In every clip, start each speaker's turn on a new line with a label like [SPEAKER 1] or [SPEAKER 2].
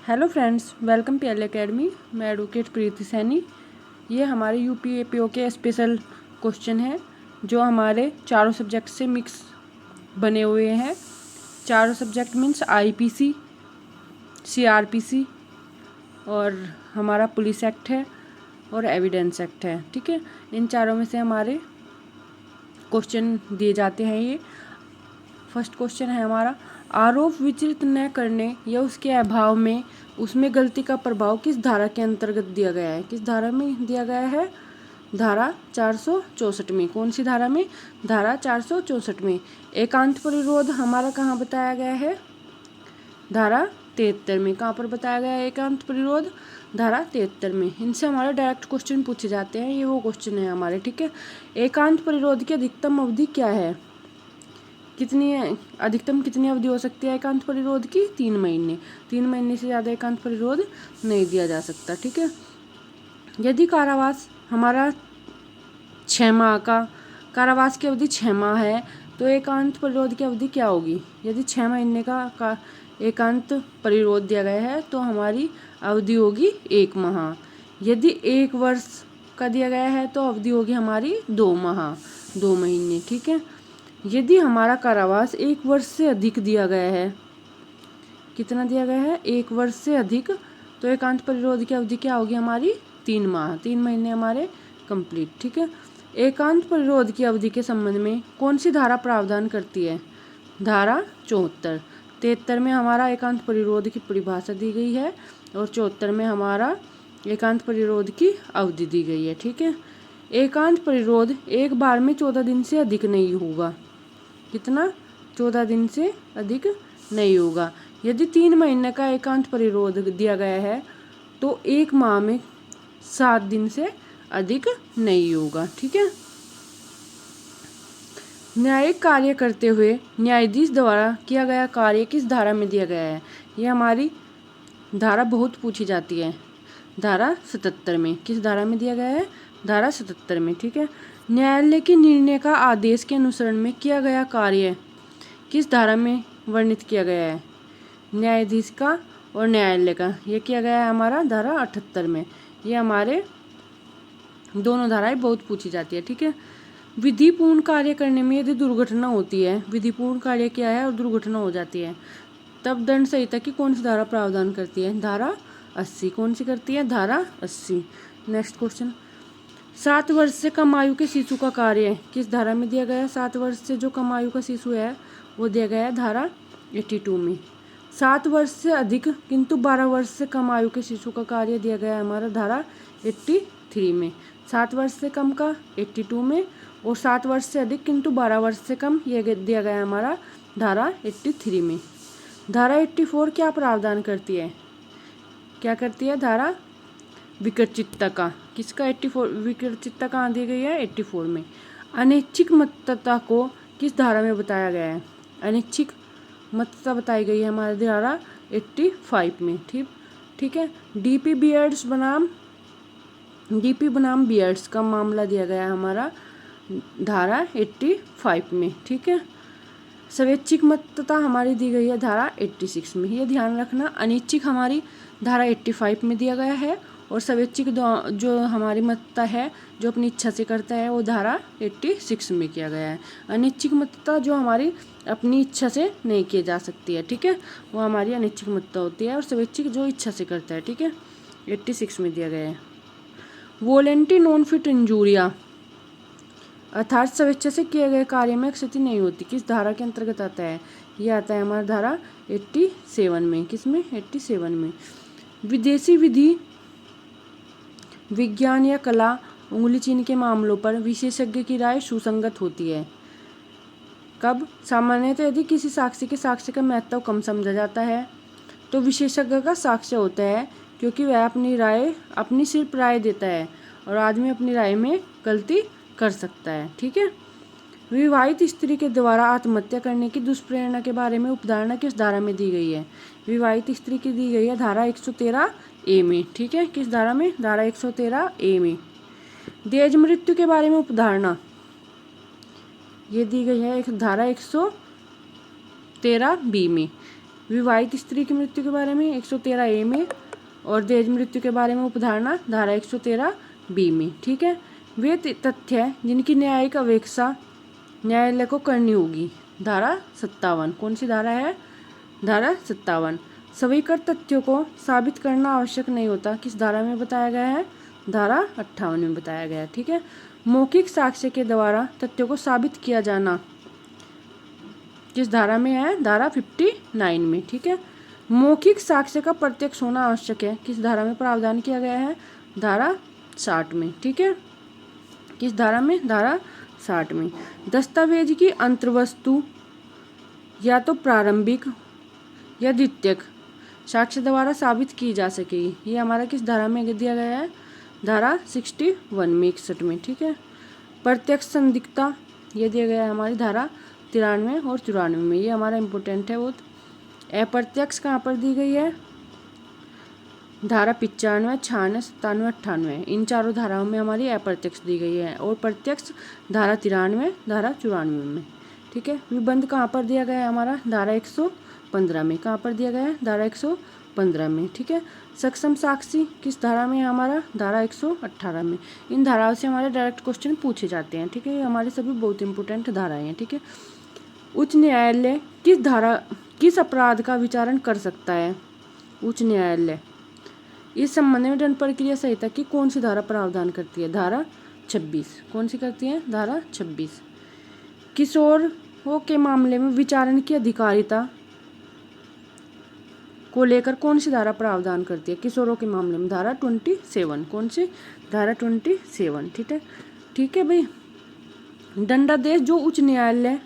[SPEAKER 1] Hello friends, welcome PL academy. मैं advocate प्रीति सैनी। ये हमारे यूपीएपीओ के स्पेशल क्वेश्चन हैं जो हमारे चारों सब्जेक्ट से मिक्स बने हुए हैं। चारों सब्जेक्ट मीन्स आईपीसी, सीआरपीसी और हमारा पुलिस एक्ट है और एविडेंस एक्ट है। ठीक है, इन चारों में से हमारे क्वेश्चन दिए जाते हैं। ये फर्स्ट क्वेश्चन है हमारा, आरोप विचलित न करने या उसके अभाव में उसमें गलती का प्रभाव किस धारा के अंतर्गत दिया गया है। किस धारा में दिया गया है? धारा 464 में। कौन सी धारा में? धारा 464 में। एकांत परिरोध हमारा कहाँ बताया गया है? धारा 73 में। कहाँ पर बताया गया है एकांत परिरोध? धारा 73 में। इनसे हमारे डायरेक्ट क्वेश्चन पूछे जाते हैं, ये वो क्वेश्चन है हमारे। ठीक है, एकांत परिरोध की अधिकतम अवधि क्या है? कितनी है? अधिकतम कितनी अवधि हो सकती है एकांत परिरोध की? 3 महीने। 3 महीने से ज़्यादा एकांत परिरोध नहीं दिया जा सकता। ठीक है, यदि कारावास हमारा 6 माह का, कारावास की अवधि 6 माह है, तो एकांत परिरोध की अवधि क्या होगी? यदि 6 महीने का एकांत परिरोध दिया गया है तो हमारी अवधि होगी 1 माह। यदि 1 वर्ष का दिया गया है तो अवधि होगी हमारी 2 माह, 2 महीने। ठीक है, यदि हमारा कारावास 1 वर्ष से अधिक दिया गया है, कितना दिया गया है? 1 वर्ष से अधिक, तो एकांत परिरोध की अवधि क्या होगी हमारी? 3 माह, 3 महीने हमारे कंप्लीट। ठीक है, एकांत परिरोध की अवधि के संबंध में कौन सी धारा प्रावधान करती है? धारा 74। 73 में हमारा एकांत परिरोध की परिभाषा दी गई है और 74 में हमारा एकांत परिरोध की अवधि दी गई है। ठीक है, एकांत परिरोध एक बार में 14 दिन से अधिक नहीं होगा। कितना? 14 दिन से अधिक नहीं होगा। यदि 3 महीने का एकांत परिरोध दिया गया है तो 1 माह में 7 दिन से अधिक नहीं होगा। ठीक है, न्यायिक कार्य करते हुए न्यायाधीश द्वारा किया गया कार्य किस धारा में दिया गया है? ये हमारी धारा बहुत पूछी जाती है। धारा 77 में। किस धारा में दिया गया है? धारा 77 में। ठीक है, न्यायालय के निर्णय का आदेश के अनुसरण में किया गया कार्य किस धारा में वर्णित किया गया है? न्यायाधीश का और न्यायालय का ये किया गया है हमारा धारा 78 में। ये हमारे दोनों धाराएं बहुत पूछी जाती है। ठीक है, विधिपूर्ण कार्य करने में यदि दुर्घटना होती है, विधिपूर्ण कार्य किया है और दुर्घटना हो जाती है, तब दंड संहिता की कौन सी धारा प्रावधान करती है? धारा 80। कौन सी करती है? धारा 80। नेक्स्ट क्वेश्चन, 7 वर्ष से कम आयु के शिशु का कार्य किस धारा में दिया गया है? 7 वर्ष से जो कम आयु का शिशु है वो दिया गया है धारा 82 में। 7 वर्ष से अधिक किंतु 12 वर्ष से कम आयु के शिशु का कार्य दिया गया है हमारा धारा 83 में। 7 वर्ष से कम का 82 में और 7 वर्ष से अधिक किंतु 12 वर्ष से कम ये दिया गया है हमारा धारा 83 में। धारा 84 क्या प्रावधान करती है? क्या करती है? धारा विकर्चितता का। किसका? 84। विकर्चितता कहाँ दी गई है? 84 में। अनैच्छिक मतता को किस धारा में बताया गया है? अनैच्छिक मतता बताई गई है हमारी धारा 85 में। ठीक है, डीपी बनाम बीएड्स का मामला दिया गया है हमारा धारा 85 में। ठीक है, स्वैच्छिक मतता हमारी दी गई है धारा 86 में। ये ध्यान रखना, अनैच्छिक हमारी धारा 85 में दिया गया है और स्वैच्छिक जो हमारी मतता है जो अपनी इच्छा से करता है वो धारा 86 में किया गया है। अनैच्छिक मतता जो हमारी अपनी इच्छा से नहीं की जा सकती है, ठीक है, वो हमारी अनैच्छिक मतता होती है और स्वैच्छिक जो इच्छा से करता है। ठीक है, 86 में दिया गया है। वोलेंटी नॉन फिट इंजूरिया अर्थात स्वेच्छा से किए गए कार्य में क्षति नहीं होती, किस धारा के अंतर्गत आता है? ये आता है हमारा धारा 87 में। किसमें? 87 में। विदेशी विधि, विज्ञान या कला, उंगली चिन्ह के मामलों पर विशेषज्ञ की राय सुसंगत होती है। कब? सामान्यतः यदि किसी साक्ष्य के साक्ष्य का महत्व कम समझा जाता है तो विशेषज्ञ का साक्ष्य होता है, क्योंकि वह अपनी सिर्फ राय देता है और आदमी अपनी राय में गलती कर सकता है। ठीक है, विवाहित स्त्री के द्वारा आत्महत्या करने की दुष्प्रेरणा के बारे में उपधारणा किस धारा में दी गई है? विवाहित स्त्री की दी गई है धारा 113A में। ठीक है, किस धारा में? धारा 113A में। दहेज मृत्यु के बारे में उपधारणा ये दी गई है धारा 113B में। विवाहित स्त्री की मृत्यु के बारे में 113A में, और दहेज मृत्यु के बारे में उपधारणा धारा 113B में। ठीक है, वे तथ्य हैं जिनकी न्यायिक अपेक्षा न्यायालय को करनी होगी, धारा 57। कौन सी धारा है? धारा 57। स्वीकृत तथ्यों को साबित करना आवश्यक नहीं होता, किस धारा में बताया गया है? धारा 58 में बताया गया है। ठीक है, मौखिक साक्ष्य के द्वारा तथ्यों को साबित किया जाना किस धारा में है? धारा 59 में। ठीक है, मौखिक साक्ष्य का प्रत्यक्ष होना आवश्यक है, किस धारा में प्रावधान किया गया है? धारा 60 में। ठीक है, किस धारा में? धारा 60 में। दस्तावेज की अंतर्वस्तु या तो प्रारंभिक या द्वितीयक साक्ष्य द्वारा साबित की जा सकेगी, ये हमारा किस धारा में दिया गया है? धारा 61 में, 61 में। ठीक है, प्रत्यक्ष संदिग्धता ये दिया गया है हमारी धारा 93 और 94 में, ये हमारा इम्पोर्टेंट है बहुत। अप्रत्यक्ष कहाँ पर दी गई है? धारा 95, 96, 97, 98, इन चारों धाराओं में हमारी अप्रत्यक्ष दी गई है, और प्रत्यक्ष धारा 93, धारा 94 में। ठीक है, विबंध कहाँ पर दिया गया है हमारा? धारा 115 में। कहाँ पर दिया गया है? धारा 115 में। ठीक है, सक्षम साक्षी किस धारा में है हमारा? धारा 118 में। इन धाराओं से हमारे डायरेक्ट क्वेश्चन पूछे जाते हैं। ठीक है, ये हमारे सभी बहुत इंपॉर्टेंट धाराएं हैं। ठीक है, उच्च न्यायालय किस अपराध का विचारण कर सकता है? उच्च न्यायालय इस संबंध में दंड प्रक्रिया संहिता की कौन सी धारा प्रावधान करती है? धारा 26। कौन सी करती है? धारा 26। किशोरों के मामले में विचारण की अधिकारिता को लेकर कौन सी धारा प्रावधान करती है? किशोरों के मामले में धारा 27। कौन सी? धारा 27। ठीक है, ठीक है भाई। दंडादेश जो उच्च न्यायालय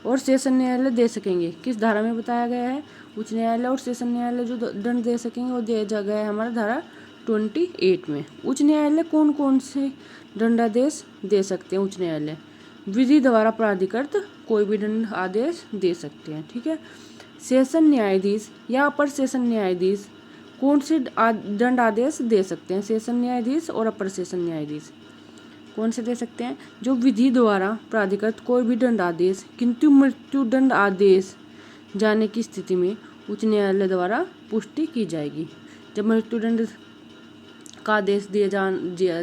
[SPEAKER 1] और सेशन न्यायालय दे सकेंगे, किस धारा में बताया गया है? उच्च न्यायालय और सेशन न्यायालय जो दंड दे सकेंगे वो दिया गया है हमारा धारा 28 में। उच्च न्यायालय कौन कौन से दंडादेश दे सकते हैं? उच्च न्यायालय विधि द्वारा प्राधिकृत कोई भी दंड आदेश दे सकते हैं। ठीक है, सेशन न्यायाधीश या अपर सेशन न्यायाधीश कौन से दंड आदेश दे सकते हैं? सेशन न्यायाधीश और अपर सेशन न्यायाधीश कौन से दे सकते हैं? जो विधि द्वारा प्राधिकृत कोई भी दंड आदेश किंतु मृत्यु दंड आदेश जाने की स्थिति में उच्च न्यायालय द्वारा पुष्टि की जाएगी। जब मृत्युदंड का आदेश दिया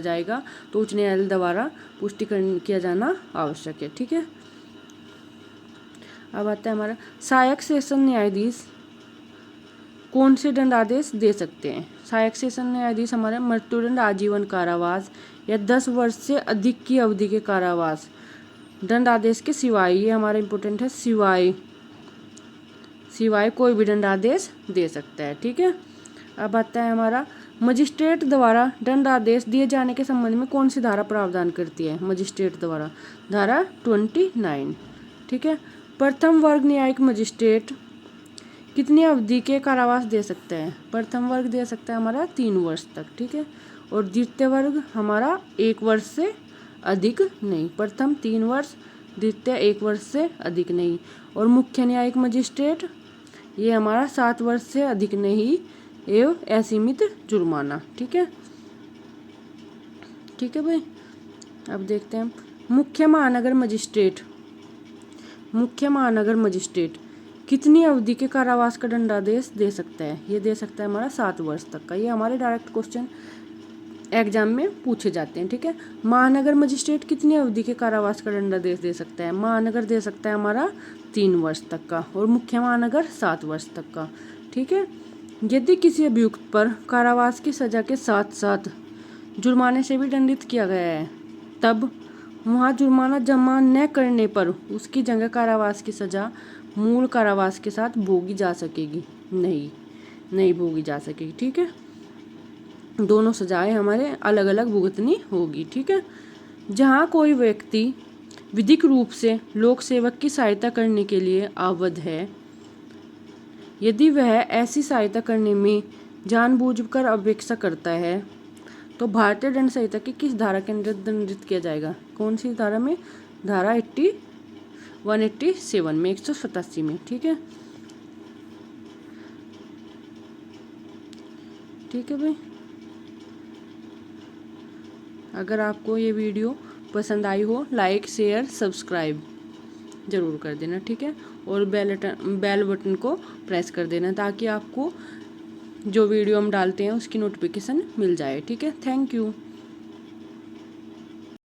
[SPEAKER 1] जाएगा तो उच्च न्यायालय द्वारा पुष्टि किया जाना आवश्यक है। ठीक है, अब आता है हमारा सहायक सेशन न्यायाधीश कौन से दंडादेश दे सकते हैं? सहायक सेशन न्यायाधीश हमारे मृत्युदंड, आजीवन कारावास या 10 वर्ष से अधिक की अवधि के कारावास दंडादेश के सिवाय, ये हमारा इम्पोर्टेंट है, सिवाय कोई भी दंडादेश दे सकता है। ठीक है, अब आता है हमारा मजिस्ट्रेट द्वारा दंडादेश दिए जाने के संबंध में कौन सी धारा प्रावधान करती है? मजिस्ट्रेट द्वारा धारा 29। ठीक है, प्रथम वर्ग न्यायिक मजिस्ट्रेट कितनी अवधि के कारावास दे सकते हैं? प्रथम वर्ग दे सकता है हमारा 3 वर्ष तक। ठीक है, और द्वितीय वर्ग हमारा 1 वर्ष से अधिक नहीं। प्रथम 3 वर्ष, द्वितीय 1 वर्ष से अधिक नहीं। और मुख्य न्यायिक मजिस्ट्रेट ये हमारा 7 वर्ष से अधिक नहीं एवं असीमित जुर्माना। ठीक है, ठीक है भाई। अब देखते हैं मुख्य महानगर मजिस्ट्रेट कितनी अवधि के कारावास का दंडादेश दे सकता है? ये दे सकता है हमारा 7 वर्ष तक का। ये हमारे डायरेक्ट क्वेश्चन एग्जाम में पूछे जाते हैं। ठीक है, महानगर मजिस्ट्रेट कितनी अवधि के कारावास का दंडादेश दे सकता है? महानगर दे सकता है हमारा 3 वर्ष तक का, और मुख्य महानगर 7 वर्ष तक का। ठीक है, यदि किसी अभियुक्त पर कारावास की सजा के साथ साथ जुर्माने से भी दंडित किया गया है, तब वहाँ जुर्माना जमा न करने पर उसकी जगह कारावास की सजा मूल कारावास के साथ भोगी जा सकेगी? नहीं भोगी जा सकेगी। ठीक है, दोनों सजाएं हमारे अलग अलग भुगतनी होगी। ठीक है, जहाँ कोई व्यक्ति विधिक रूप से लोक सेवक की सहायता करने के लिए आवद्ध है, यदि वह ऐसी सहायता करने में जानबूझकर अपेक्षा करता है तो भारतीय दंड संहिता की किस धारा के अंतर्गत दंडित किया जाएगा? कौन सी धारा में? धारा 187 में, 187 में। ठीक है, ठीक है भाई। अगर आपको ये वीडियो पसंद आई हो, लाइक शेयर सब्सक्राइब जरूर कर देना। ठीक है, और बेल बटन को प्रेस कर देना, ताकि आपको जो वीडियो हम डालते हैं उसकी नोटिफिकेशन मिल जाए। ठीक है, थैंक यू।